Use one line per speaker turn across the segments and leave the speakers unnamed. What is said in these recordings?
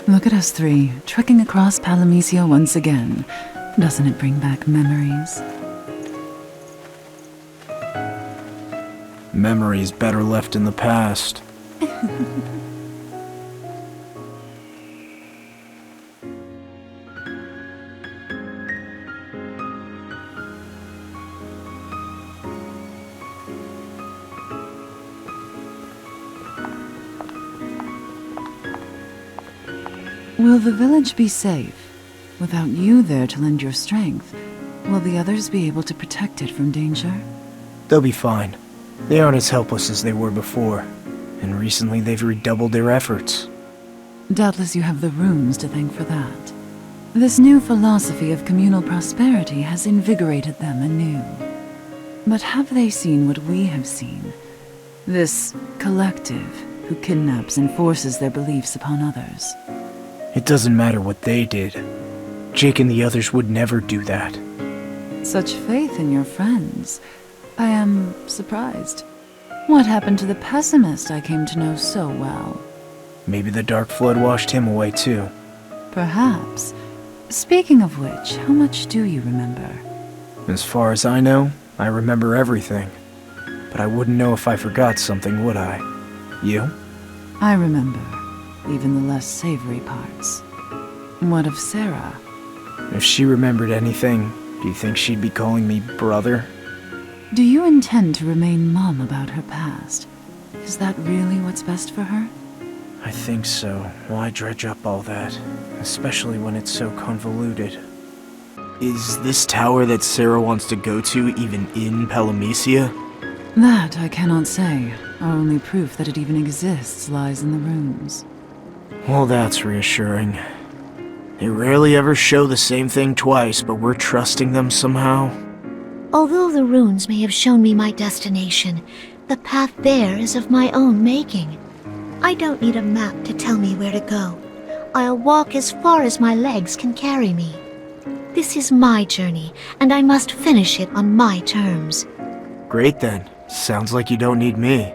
Look at us three, trekking across Palamecia once again. Doesn't it bring back memories?
Memories better left in the past.
Will the village be safe? Without you there to lend your strength, will the others be able to protect it from danger?
They'll be fine. They aren't as helpless as they were before, and recently they've redoubled their efforts.
Doubtless you have the runes to thank for that. This new philosophy of communal prosperity has invigorated them anew. But have they seen what we have seen? This collective who kidnaps and forces their beliefs upon others.
It doesn't matter what they did. Jake and the others would never do that.
Such faith in your friends. I am surprised. What happened to the pessimist I came to know so well?
Maybe the Dark Flood washed him away too.
Perhaps. Speaking of which, how much do you remember?
As far as I know, I remember everything. But I wouldn't know if I forgot something, would I? You?
I remember. Even the less savory parts. What of Sarah?
If she remembered anything, do you think she'd be calling me brother?
Do you intend to remain mum about her past? Is that really what's best for her?
I think so. Why dredge up all that? Especially when it's so convoluted. Is this tower that Sarah wants to go to even in Palamecia?
That I cannot say. Our only proof that it even exists lies in the runes.
Well, that's reassuring. They rarely ever show the same thing twice, but we're trusting them somehow.
Although the runes may have shown me my destination, the path there is of my own making. I don't need a map to tell me where to go. I'll walk as far as my legs can carry me. This is my journey, and I must finish it on my terms.
Great then. Sounds like you don't need me.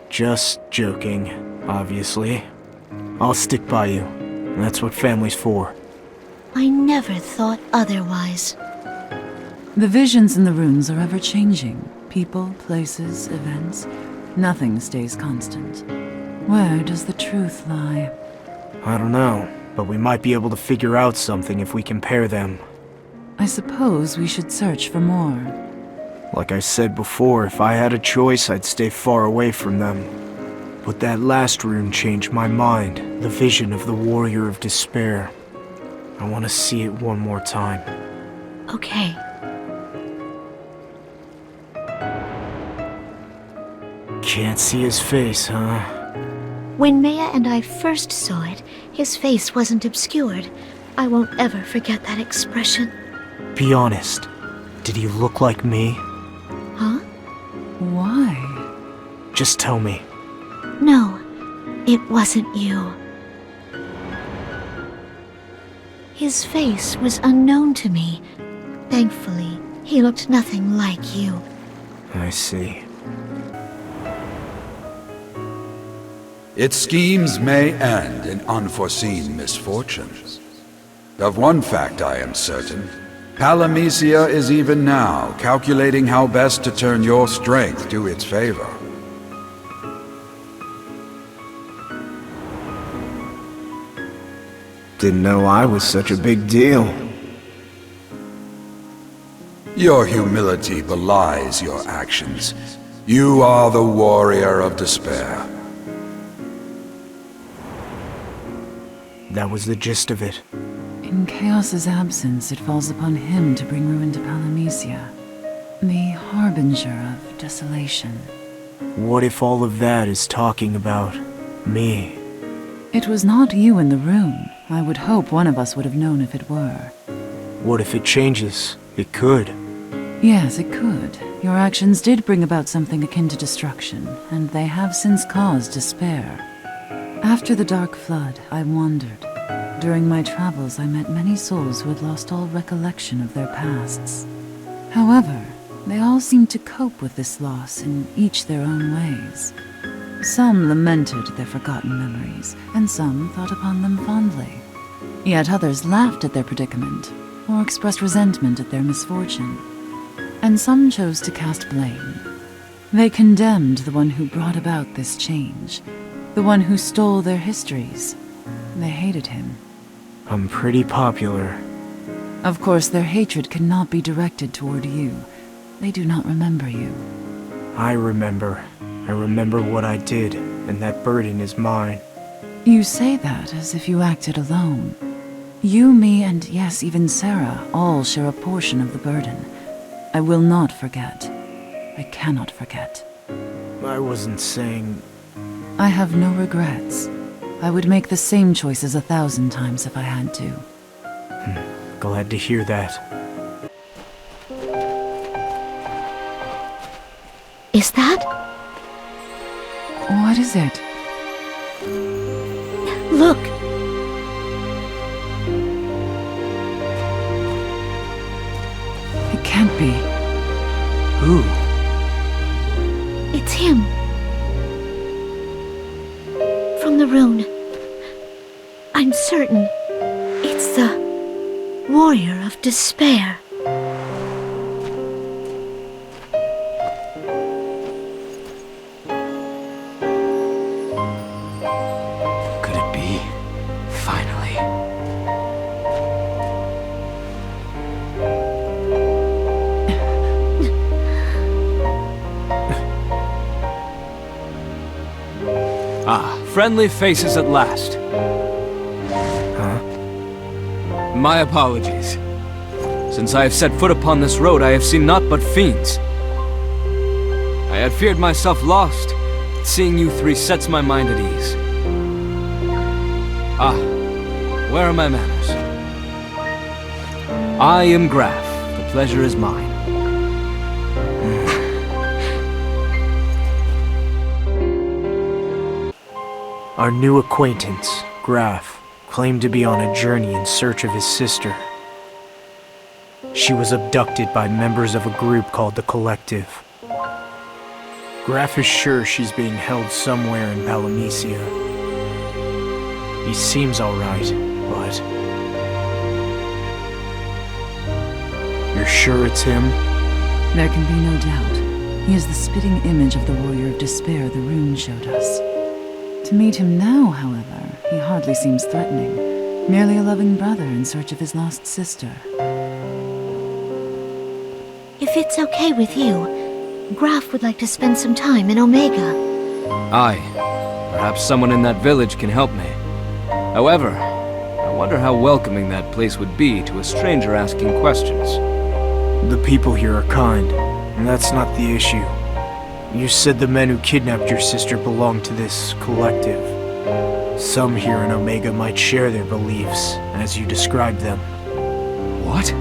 Just joking, obviously. I'll stick by you. That's what family's for.
I never thought otherwise.
The visions in the runes are ever-changing. People, places, events. Nothing stays constant. Where does the truth lie?
I don't know, but we might be able to figure out something if we compare them.
I suppose we should search for more.
Like I said before, if I had a choice, I'd stay far away from them. But that last rune changed my mind, the vision of the Warrior of Despair. I want to see it one more time.
Okay.
Can't see his face, huh?
When Maya and I first saw it, his face wasn't obscured. I won't ever forget that expression.
Be honest. Did he look like me?
Huh?
Why?
Just tell me.
No, it wasn't you. His face was unknown to me. Thankfully, he looked nothing like you.
I see.
Its schemes may end in unforeseen misfortunes. Of one fact I am certain. Palamecia is even now calculating how best to turn your strength to its favor.
Didn't know I was such a big deal.
Your humility belies your actions. You are the Warrior of Despair.
That was the gist of it.
In Chaos's absence, it falls upon him to bring ruin to Palamecia. The harbinger of desolation.
What if all of that is talking about me?
It was not you in the room. I would hope one of us would have known if it were.
What if it changes? It could.
Yes, it could. Your actions did bring about something akin to destruction, and they have since caused despair. After the Dark Flood, I wandered. During my travels, I met many souls who had lost all recollection of their pasts. However, they all seemed to cope with this loss in each their own ways. Some lamented their forgotten memories, and some thought upon them fondly. Yet others laughed at their predicament, or expressed resentment at their misfortune. And some chose to cast blame. They condemned the one who brought about this change, the one who stole their histories. They hated him.
I'm pretty popular.
Of course, their hatred cannot be directed toward you. They do not remember you.
I remember. I remember what I did, and that burden is mine.
You say that as if you acted alone. You, me, and yes, even Sarah, all share a portion of the burden. I will not forget. I cannot forget.
I wasn't saying...
I have no regrets. I would make the same choices 1,000 times if I had to.
Glad to hear that.
Is that?
What is it?
Look!
It can't be.
Who?
It's him. From the rune. I'm certain. It's the Warrior of Despair.
Could it be? Finally.
Friendly faces at last.
Huh?
My apologies. Since I have set foot upon this road, I have seen naught but fiends. I had feared myself lost. Seeing you three sets my mind at ease. Where are my manners? I am Graf. The pleasure is mine.
Our new acquaintance, Graf, claimed to be on a journey in search of his sister. She was abducted by members of a group called the Collective. Graf is sure she's being held somewhere in Palamecia. He seems alright, but... You're sure it's him?
There can be no doubt. He is the spitting image of the Warrior of Despair the rune showed us. To meet him now, however, he hardly seems threatening. Merely a loving brother in search of his lost sister.
If it's okay with you, Graf would like to spend some time in Omega.
Aye. Perhaps someone in that village can help me. However, I wonder how welcoming that place would be to a stranger asking questions.
The people here are kind, and that's not the issue. You said the men who kidnapped your sister belonged to this collective. Some here in Omega might share their beliefs, as you described them.
What?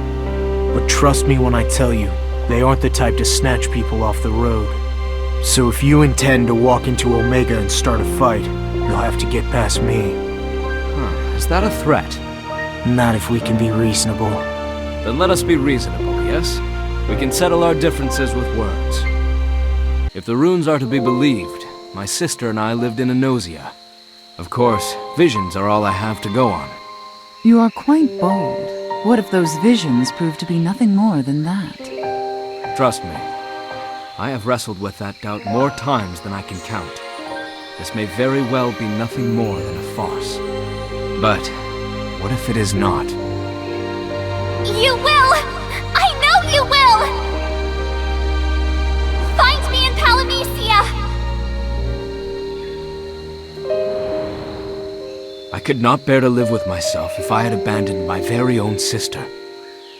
But trust me when I tell you, they aren't the type to snatch people off the road. So if you intend to walk into Omega and start a fight, you'll have to get past me.
Is that a threat?
Not if we can be reasonable.
Then let us be reasonable, yes? We can settle our differences with words. If the runes are to be believed, my sister and I lived in Enosia. Of course, visions are all I have to go on.
You are quite bold. What if those visions prove to be nothing more than that?
Trust me, I have wrestled with that doubt more times than I can count. This may very well be nothing more than a farce. But what if it is not?
You will! I know you will! Find me in Palamecia!
I could not bear to live with myself if I had abandoned my very own sister.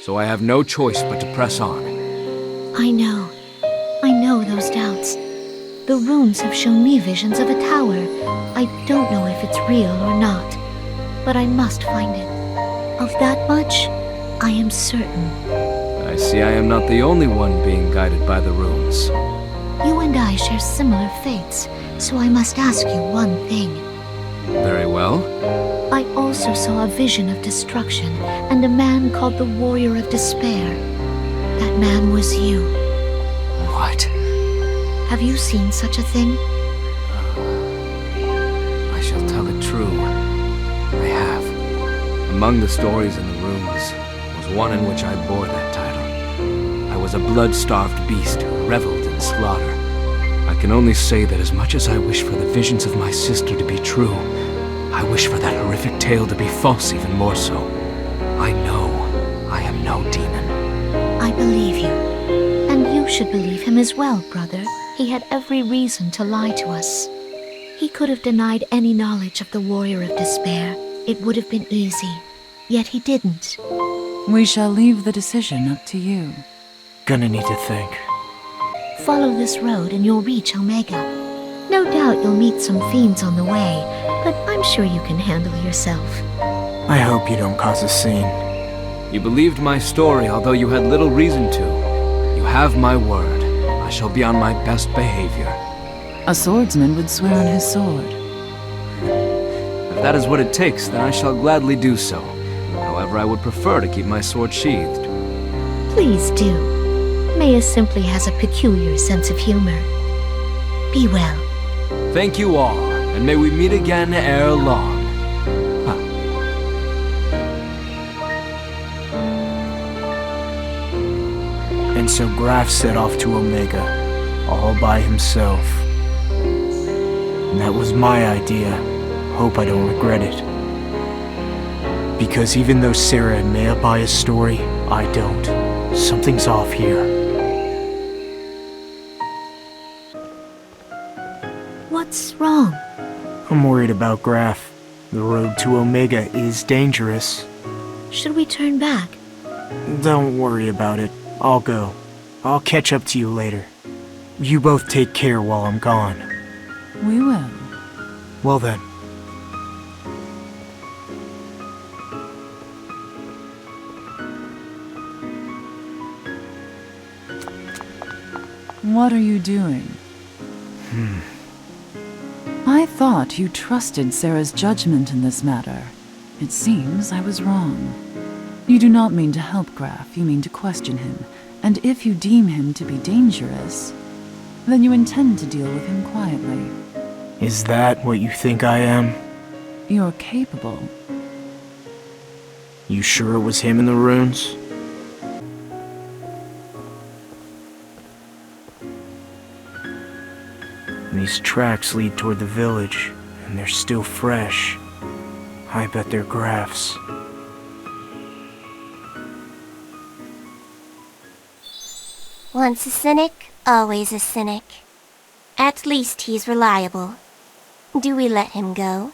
So I have no choice but to press on.
I know those doubts. The runes have shown me visions of a tower. I don't know if it's real or not, but I must find it. Of that much, I am certain.
I see I am not the only one being guided by the runes.
You and I share similar fates, so I must ask you one thing.
Very well.
I also saw a vision of destruction and a man called the Warrior of Despair. That man was you.
What?
Have you seen such a thing?
Among the stories in the runes was one in which I bore that title. I was a blood-starved beast who reveled in slaughter. I can only say that as much as I wish for the visions of my sister to be true, I wish for that horrific tale to be false even more so. I know I am no demon.
I believe you. And you should believe him as well, brother. He had every reason to lie to us. He could have denied any knowledge of the Warrior of Despair. It would have been easy. Yet he didn't.
We shall leave the decision up to you.
Gonna need to think.
Follow this road and you'll reach Omega. No doubt you'll meet some fiends on the way, but I'm sure you can handle yourself.
I hope you don't cause a scene.
You believed my story, although you had little reason to. You have my word. I shall be on my best behavior.
A swordsman would swear on his sword.
If that is what it takes, then I shall gladly do so. However, I would prefer to keep my sword sheathed.
Please do. Maya simply has a peculiar sense of humor. Be well.
Thank you all, and may we meet again ere long.
And so Graf set off to Omega, all by himself. And that was my idea. Hope I don't regret it. Because even though Sarah and Maya buy his story, I don't. Something's off here.
What's wrong?
I'm worried about Graf. The road to Omega is dangerous.
Should we turn back?
Don't worry about it. I'll go. I'll catch up to you later. You both take care while I'm gone.
We will.
Well then.
What are you doing? I thought you trusted Sarah's judgment in this matter. It seems I was wrong. You do not mean to help Graf, you mean to question him. And if you deem him to be dangerous, then you intend to deal with him quietly.
Is that what you think I am?
You're capable.
You sure it was him in the ruins? These tracks lead toward the village, and they're still fresh. I bet they're Graf's.
Once a cynic, always a cynic. At least he's reliable. Do we let him go?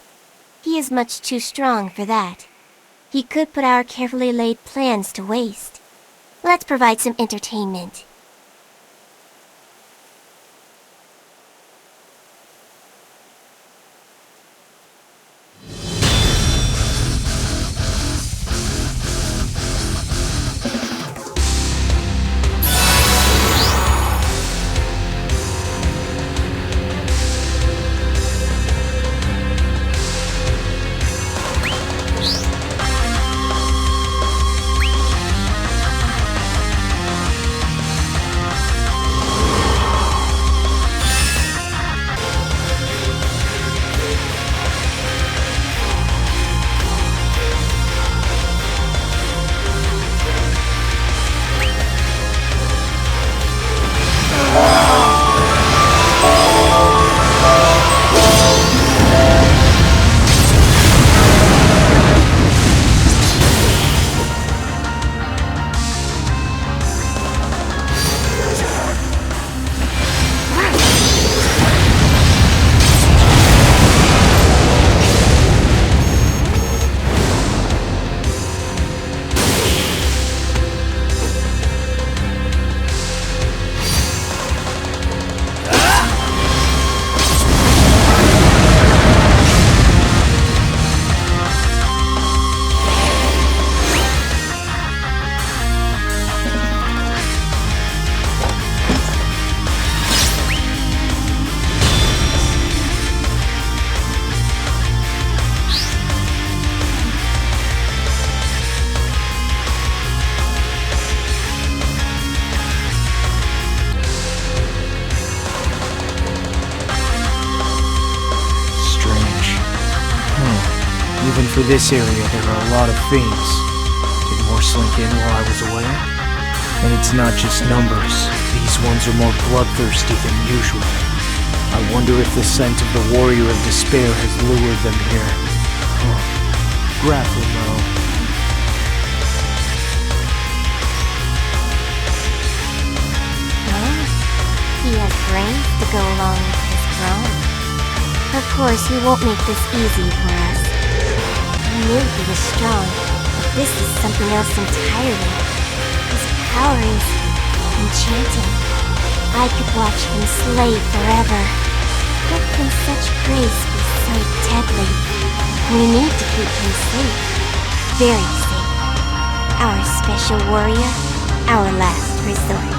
He is much too strong for that. He could put our carefully laid plans to waste. Let's provide some entertainment.
for this area, there are a lot of fiends. Did more slink in while I was away? And it's not just numbers. These ones are more bloodthirsty than usual. I wonder if the scent of the Warrior of Despair has lured them here. Oh, grappling though.
Oh, he has brains to go along with his throne. Of course, he won't make this easy for us. I knew he was strong, but this is something else entirely. His power is enchanting. I could watch him slay forever. How can such grace be so deadly? We need to keep him safe. Very safe. Our special warrior, our last resort.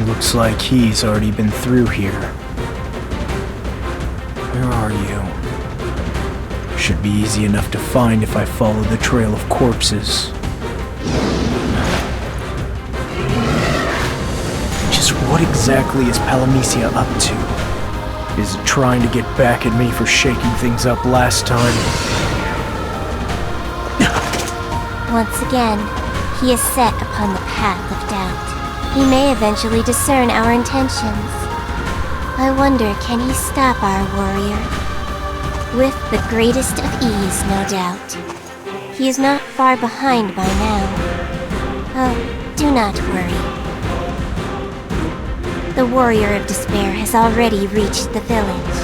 Looks like he's already been through here. Where are you? Should be easy enough to find if I follow the trail of corpses. Just what exactly is Palamisia up to? Is it trying to get back at me for shaking things up last time?
Once again, he is set upon the path of doubt. He may eventually discern our intentions. I wonder, can he stop our warrior? With the greatest of ease, no doubt. He is not far behind by now. Oh, do not worry. The Warrior of Despair has already reached the village.